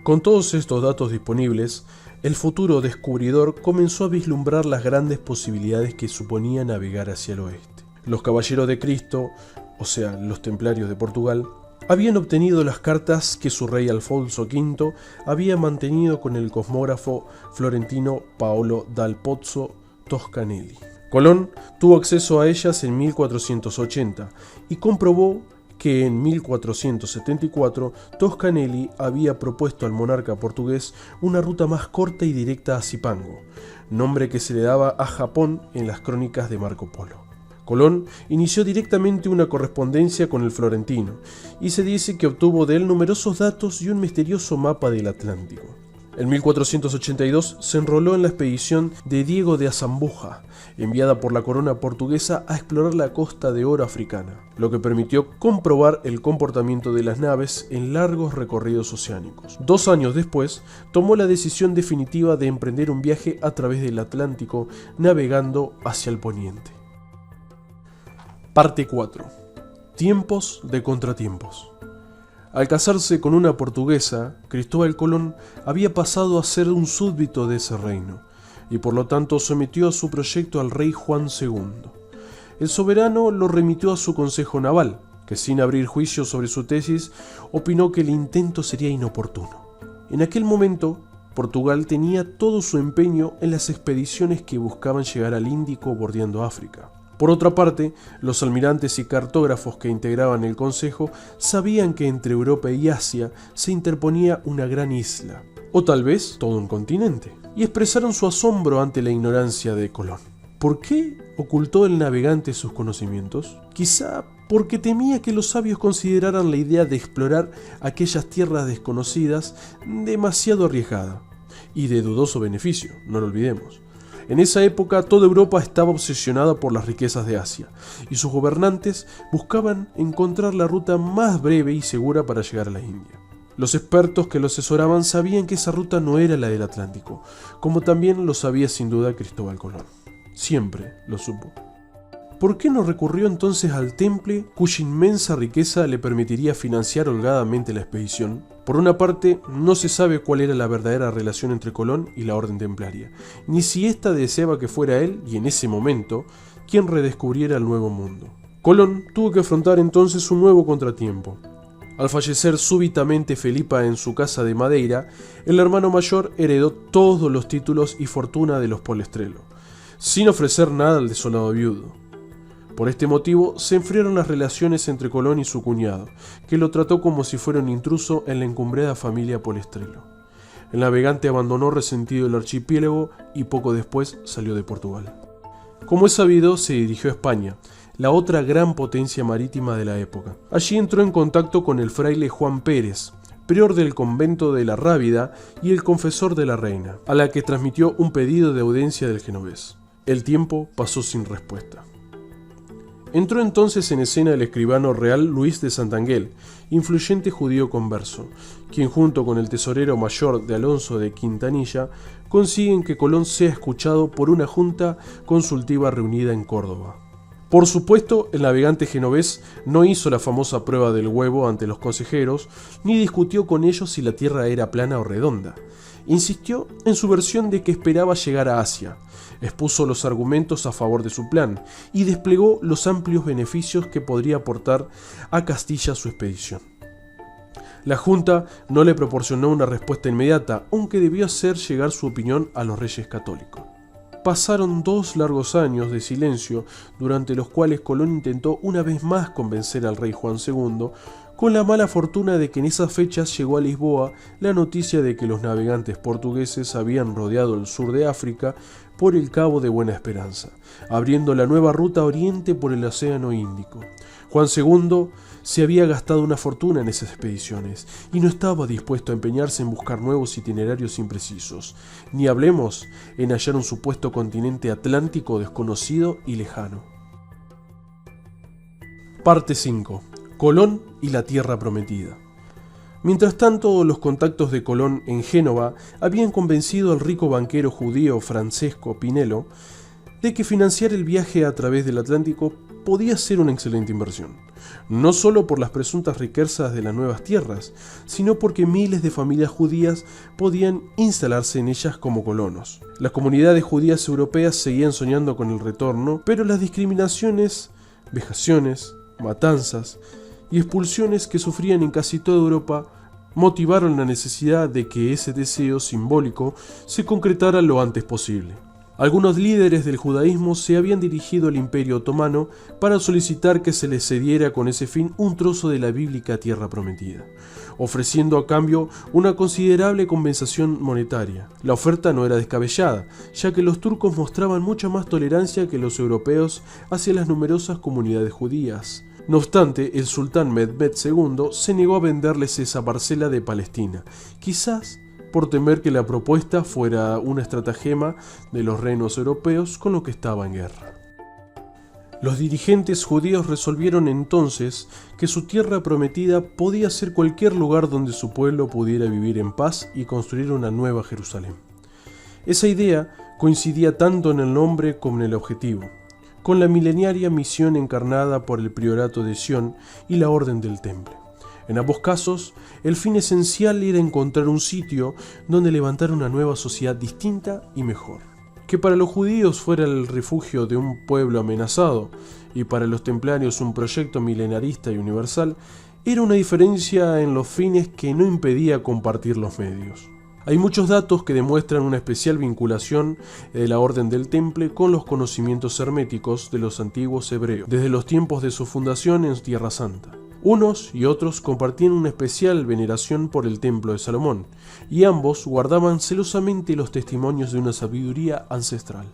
Con todos estos datos disponibles, el futuro descubridor comenzó a vislumbrar las grandes posibilidades que suponía navegar hacia el oeste. Los Caballeros de Cristo, o sea, los Templarios de Portugal, habían obtenido las cartas que su rey Alfonso V había mantenido con el cosmógrafo florentino Paolo dal Pozzo Toscanelli. Colón tuvo acceso a ellas en 1480 y comprobó que en 1474 Toscanelli había propuesto al monarca portugués una ruta más corta y directa a Cipango, nombre que se le daba a Japón en las crónicas de Marco Polo. Colón inició directamente una correspondencia con el florentino y se dice que obtuvo de él numerosos datos y un misterioso mapa del Atlántico. En 1482 se enroló en la expedición de Diego de Azambuja, enviada por la corona portuguesa a explorar la Costa de Oro africana, lo que permitió comprobar el comportamiento de las naves en largos recorridos oceánicos. 2 años después, tomó la decisión definitiva de emprender un viaje a través del Atlántico, navegando hacia el poniente. Parte 4. Tiempos de contratiempos. Al casarse con una portuguesa, Cristóbal Colón había pasado a ser un súbdito de ese reino, y por lo tanto sometió a su proyecto al rey Juan II. El soberano lo remitió a su consejo naval, que sin abrir juicio sobre su tesis, opinó que el intento sería inoportuno. En aquel momento, Portugal tenía todo su empeño en las expediciones que buscaban llegar al Índico bordeando África. Por otra parte, los almirantes y cartógrafos que integraban el consejo sabían que entre Europa y Asia se interponía una gran isla, o tal vez todo un continente, y expresaron su asombro ante la ignorancia de Colón. ¿Por qué ocultó el navegante sus conocimientos? Quizá porque temía que los sabios consideraran la idea de explorar aquellas tierras desconocidas demasiado arriesgada y de dudoso beneficio, no lo olvidemos. En esa época toda Europa estaba obsesionada por las riquezas de Asia, y sus gobernantes buscaban encontrar la ruta más breve y segura para llegar a la India. Los expertos que lo asesoraban sabían que esa ruta no era la del Atlántico, como también lo sabía sin duda Cristóbal Colón. Siempre lo supo. ¿Por qué no recurrió entonces al temple, cuya inmensa riqueza le permitiría financiar holgadamente la expedición? Por una parte, no se sabe cuál era la verdadera relación entre Colón y la Orden Templaria, ni si ésta deseaba que fuera él, y en ese momento, quien redescubriera el Nuevo Mundo. Colón tuvo que afrontar entonces un nuevo contratiempo. Al fallecer súbitamente Felipa en su casa de Madeira, el hermano mayor heredó todos los títulos y fortuna de los Polestrelo, sin ofrecer nada al desolado viudo. Por este motivo se enfriaron las relaciones entre Colón y su cuñado, que lo trató como si fuera un intruso en la encumbrada familia Polestrelo. El navegante abandonó resentido el archipiélago y poco después salió de Portugal. Como es sabido, se dirigió a España, la otra gran potencia marítima de la época. Allí entró en contacto con el fraile Juan Pérez, prior del convento de la Rábida y el confesor de la reina, a la que transmitió un pedido de audiencia del genovés. El tiempo pasó sin respuesta. Entró entonces en escena el escribano real Luis de Santangel, influyente judío converso, quien junto con el tesorero mayor de Alonso de Quintanilla consiguen que Colón sea escuchado por una junta consultiva reunida en Córdoba. Por supuesto, el navegante genovés no hizo la famosa prueba del huevo ante los consejeros, ni discutió con ellos si la tierra era plana o redonda. Insistió en su versión de que esperaba llegar a Asia, expuso los argumentos a favor de su plan y desplegó los amplios beneficios que podría aportar a Castilla su expedición. La Junta no le proporcionó una respuesta inmediata, aunque debió hacer llegar su opinión a los reyes católicos. Pasaron 2 largos años de silencio, durante los cuales Colón intentó una vez más convencer al rey Juan II, con la mala fortuna de que en esas fechas llegó a Lisboa la noticia de que los navegantes portugueses habían rodeado el sur de África por el Cabo de Buena Esperanza, abriendo la nueva ruta a oriente por el Océano Índico. Juan II se había gastado una fortuna en esas expediciones y no estaba dispuesto a empeñarse en buscar nuevos itinerarios imprecisos, ni hablemos en hallar un supuesto continente atlántico desconocido y lejano. Parte 5. Colón y la Tierra Prometida. Mientras tanto, los contactos de Colón en Génova habían convencido al rico banquero judío Francesco Pinello de que financiar el viaje a través del Atlántico podía ser una excelente inversión, no solo por las presuntas riquezas de las nuevas tierras, sino porque miles de familias judías podían instalarse en ellas como colonos. Las comunidades judías europeas seguían soñando con el retorno, pero las discriminaciones, vejaciones, matanzas y expulsiones que sufrían en casi toda Europa motivaron la necesidad de que ese deseo simbólico se concretara lo antes posible. Algunos líderes del judaísmo se habían dirigido al Imperio Otomano para solicitar que se les cediera con ese fin un trozo de la bíblica tierra prometida, ofreciendo a cambio una considerable compensación monetaria. La oferta no era descabellada, ya que los turcos mostraban mucha más tolerancia que los europeos hacia las numerosas comunidades judías. No obstante, el sultán Mehmed II se negó a venderles esa parcela de Palestina, quizás por temer que la propuesta fuera una estratagema de los reinos europeos con los que estaba en guerra. Los dirigentes judíos resolvieron entonces que su tierra prometida podía ser cualquier lugar donde su pueblo pudiera vivir en paz y construir una nueva Jerusalén. Esa idea coincidía tanto en el nombre como en el objetivo, con la milenaria misión encarnada por el Priorato de Sion y la Orden del Temple. En ambos casos, el fin esencial era encontrar un sitio donde levantar una nueva sociedad distinta y mejor. Que para los judíos fuera el refugio de un pueblo amenazado y para los templarios un proyecto milenarista y universal, era una diferencia en los fines que no impedía compartir los medios. Hay muchos datos que demuestran una especial vinculación de la Orden del Temple con los conocimientos herméticos de los antiguos hebreos, desde los tiempos de su fundación en Tierra Santa. Unos y otros compartían una especial veneración por el Templo de Salomón, y ambos guardaban celosamente los testimonios de una sabiduría ancestral.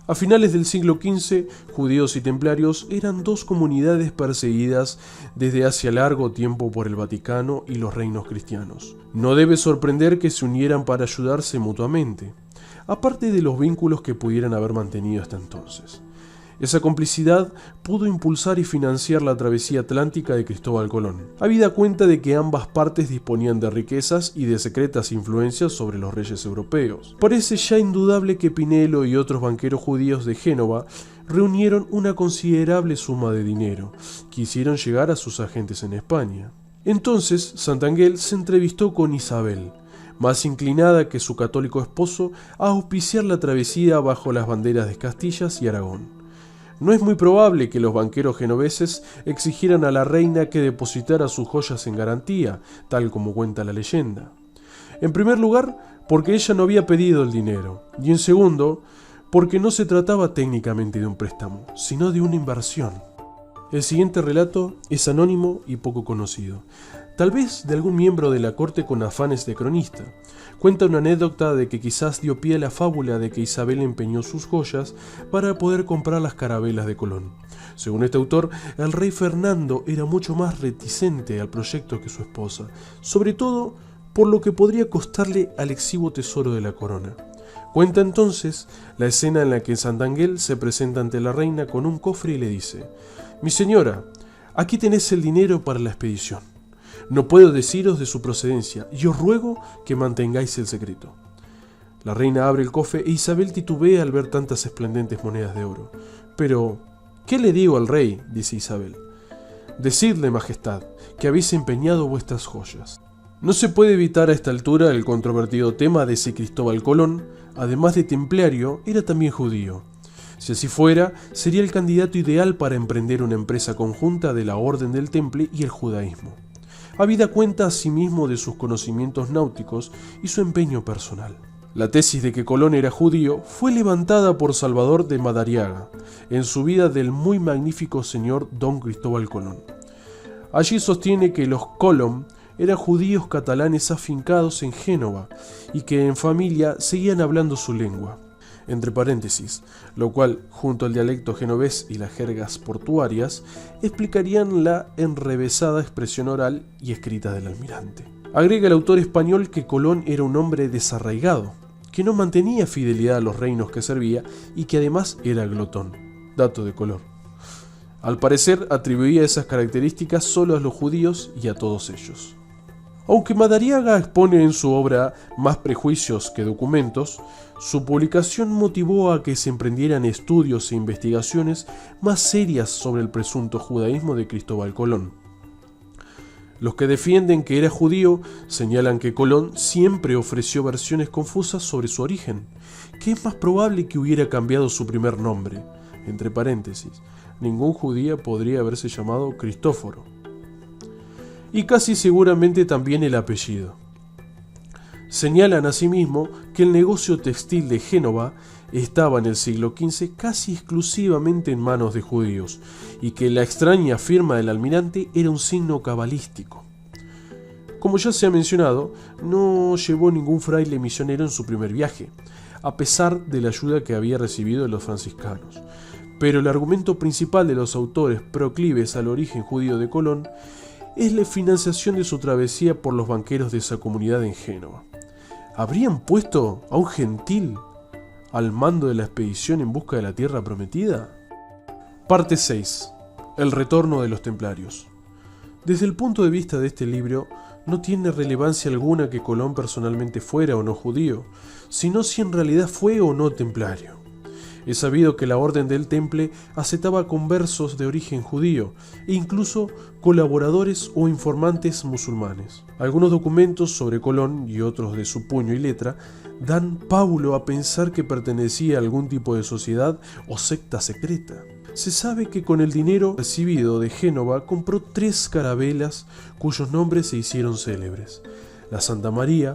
A finales del siglo XV, judíos y templarios eran dos comunidades perseguidas desde hacía largo tiempo por el Vaticano y los reinos cristianos. No debe sorprender que se unieran para ayudarse mutuamente, aparte de los vínculos que pudieran haber mantenido hasta entonces. Esa complicidad pudo impulsar y financiar la travesía atlántica de Cristóbal Colón, habida cuenta de que ambas partes disponían de riquezas y de secretas influencias sobre los reyes europeos. Parece ya indudable que Pinelo y otros banqueros judíos de Génova reunieron una considerable suma de dinero que hicieron llegar a sus agentes en España. Entonces, Santangel se entrevistó con Isabel, más inclinada que su católico esposo a auspiciar la travesía bajo las banderas de Castillas y Aragón. No es muy probable que los banqueros genoveses exigieran a la reina que depositara sus joyas en garantía, tal como cuenta la leyenda. En primer lugar, porque ella no había pedido el dinero, y en segundo, porque no se trataba técnicamente de un préstamo, sino de una inversión. El siguiente relato es anónimo y poco conocido, tal vez de algún miembro de la corte con afanes de cronista. Cuenta una anécdota de que quizás dio pie a la fábula de que Isabel empeñó sus joyas para poder comprar las carabelas de Colón. Según este autor, el rey Fernando era mucho más reticente al proyecto que su esposa, sobre todo por lo que podría costarle al exiguo tesoro de la corona. Cuenta entonces la escena en la que Santangel se presenta ante la reina con un cofre y le dice: «Mi señora, aquí tenés el dinero para la expedición. No puedo deciros de su procedencia y os ruego que mantengáis el secreto». La reina abre el cofre e Isabel titubea al ver tantas esplendentes monedas de oro. «Pero, ¿qué le digo al rey?», dice Isabel. «Decidle, majestad, que habéis empeñado vuestras joyas». No se puede evitar a esta altura el controvertido tema de si Cristóbal Colón, además de templario, era también judío. Si así fuera, sería el candidato ideal para emprender una empresa conjunta de la Orden del Temple y el judaísmo. Habida cuenta asimismo de sus conocimientos náuticos y su empeño personal. La tesis de que Colón era judío fue levantada por Salvador de Madariaga en su vida del muy magnífico señor Don Cristóbal Colón. Allí sostiene que los Colón eran judíos catalanes afincados en Génova y que en familia seguían hablando su lengua, entre paréntesis, lo cual, junto al dialecto genovés y las jergas portuarias, explicarían la enrevesada expresión oral y escrita del almirante. Agrega el autor español que Colón era un hombre desarraigado, que no mantenía fidelidad a los reinos que servía y que además era glotón. Dato de color. Al parecer atribuía esas características solo a los judíos y a todos ellos. Aunque Madariaga expone en su obra más prejuicios que documentos, su publicación motivó a que se emprendieran estudios e investigaciones más serias sobre el presunto judaísmo de Cristóbal Colón. Los que defienden que era judío señalan que Colón siempre ofreció versiones confusas sobre su origen, que es más probable que hubiera cambiado su primer nombre. Entre paréntesis, ningún judío podría haberse llamado Cristóforo. Y casi seguramente también el apellido. Señalan asimismo que el negocio textil de Génova estaba en el siglo XV casi exclusivamente en manos de judíos, y que la extraña firma del almirante era un signo cabalístico. Como ya se ha mencionado, no llevó ningún fraile misionero en su primer viaje, a pesar de la ayuda que había recibido de los franciscanos. Pero el argumento principal de los autores proclives al origen judío de Colón es la financiación de su travesía por los banqueros de esa comunidad en Génova. ¿Habrían puesto a un gentil al mando de la expedición en busca de la tierra prometida? Parte 6. El retorno de los templarios. Desde el punto de vista de este libro, no tiene relevancia alguna que Colón personalmente fuera o no judío, sino si en realidad fue o no templario. Es sabido que la Orden del Temple aceptaba conversos de origen judío e incluso colaboradores o informantes musulmanes. Algunos documentos sobre Colón y otros de su puño y letra dan pábulo a pensar que pertenecía a algún tipo de sociedad o secta secreta. Se sabe que con el dinero recibido de Génova compró 3 carabelas cuyos nombres se hicieron célebres: la Santa María,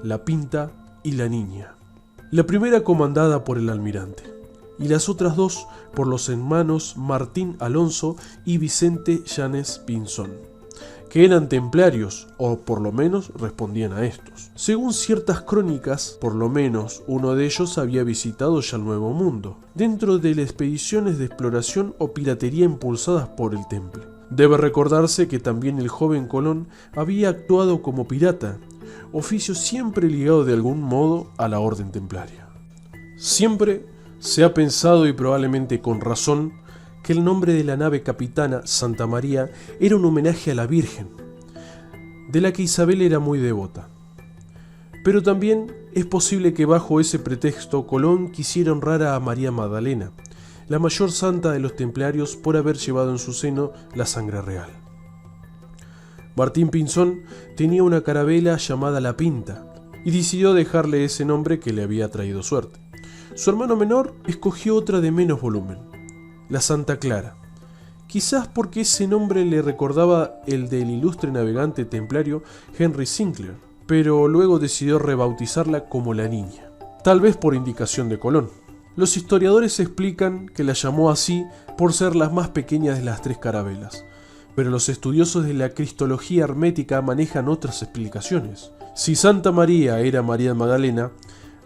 la Pinta y la Niña. La primera comandada por el almirante, y las otras 2 por los hermanos Martín Alonso y Vicente Llanes Pinzón, que eran templarios, o por lo menos respondían a estos. Según ciertas crónicas, por lo menos uno de ellos había visitado ya el Nuevo Mundo, dentro de las expediciones de exploración o piratería impulsadas por el Temple. Debe recordarse que también el joven Colón había actuado como pirata, oficio siempre ligado de algún modo a la orden templaria. Siempre se ha pensado, y probablemente con razón, que el nombre de la nave capitana, Santa María, era un homenaje a la Virgen, de la que Isabel era muy devota. Pero también es posible que bajo ese pretexto Colón quisiera honrar a María Magdalena, la mayor santa de los templarios, por haber llevado en su seno la sangre real. Martín Pinzón tenía una carabela llamada La Pinta, y decidió dejarle ese nombre que le había traído suerte. Su hermano menor escogió otra de menos volumen, la Santa Clara, quizás porque ese nombre le recordaba el del ilustre navegante templario Henry Sinclair, pero luego decidió rebautizarla como la Niña, tal vez por indicación de Colón. Los historiadores explican que la llamó así por ser la más pequeña de las 3 carabelas, pero los estudiosos de la cristología hermética manejan otras explicaciones. Si Santa María era María Magdalena,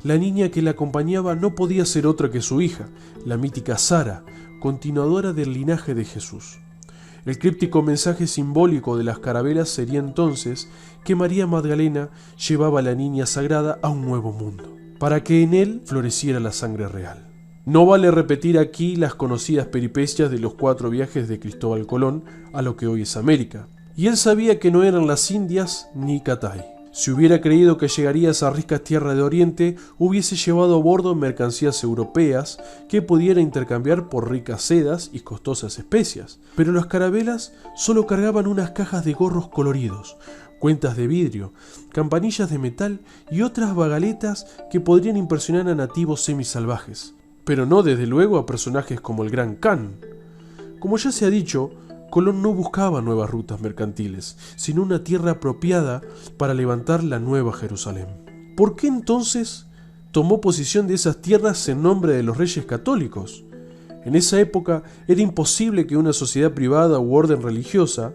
la niña que la acompañaba no podía ser otra que su hija, la mítica Sara, continuadora del linaje de Jesús. El críptico mensaje simbólico de las carabelas sería entonces que María Magdalena llevaba a la niña sagrada a un nuevo mundo, para que en él floreciera la sangre real. No vale repetir aquí las conocidas peripecias de los 4 viajes de Cristóbal Colón a lo que hoy es América, y él sabía que no eran las Indias ni Catay. Si hubiera creído que llegaría a esa rica tierra de Oriente, hubiese llevado a bordo mercancías europeas que pudiera intercambiar por ricas sedas y costosas especias. Pero las carabelas solo cargaban unas cajas de gorros coloridos, cuentas de vidrio, campanillas de metal y otras bagaletas que podrían impresionar a nativos semisalvajes, pero no desde luego a personajes como el Gran Khan. Como ya se ha dicho, Colón no buscaba nuevas rutas mercantiles, sino una tierra apropiada para levantar la nueva Jerusalén. ¿Por qué entonces tomó posesión de esas tierras en nombre de los reyes católicos? En esa época era imposible que una sociedad privada u orden religiosa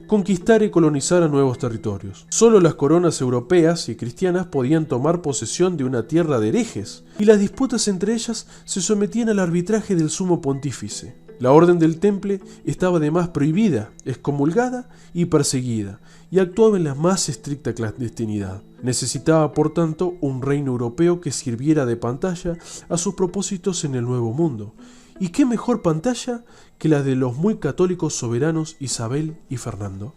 conquistara y colonizara nuevos territorios. Solo las coronas europeas y cristianas podían tomar posesión de una tierra de herejes, y las disputas entre ellas se sometían al arbitraje del sumo pontífice. La orden del Temple estaba además prohibida, excomulgada y perseguida, y actuaba en la más estricta clandestinidad. Necesitaba, por tanto, un reino europeo que sirviera de pantalla a sus propósitos en el Nuevo Mundo. ¿Y qué mejor pantalla que la de los muy católicos soberanos Isabel y Fernando?